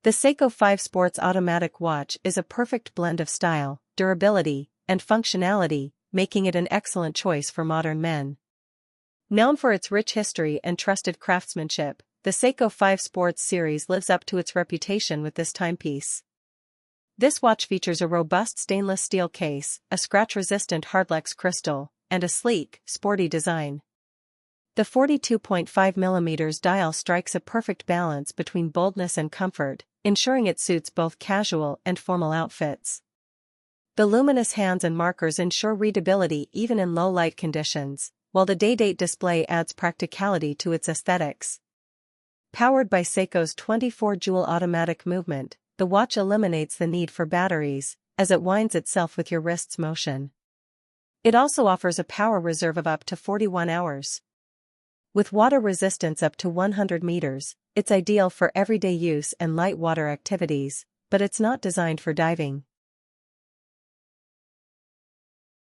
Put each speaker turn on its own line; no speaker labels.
The SEIKO 5 Sports Automatic Watch is a perfect blend of style, durability, and functionality, making it an excellent choice for modern men. Known for its rich history and trusted craftsmanship, the SEIKO 5 Sports series lives up to its reputation with this timepiece. This watch features a robust stainless steel case, a scratch-resistant hardlex crystal, and a sleek, sporty design. The 42.5mm dial strikes a perfect balance between boldness and comfort, ensuring it suits both casual and formal outfits. The luminous hands and markers ensure readability even in low-light conditions, while the day-date display adds practicality to its aesthetics. Powered by SEIKO's 24-joule automatic movement, the watch eliminates the need for batteries, as it winds itself with your wrist's motion. It also offers a power reserve of up to 41 hours. With water resistance up to 100 meters, it's ideal for everyday use and light water activities, but it's not designed for diving.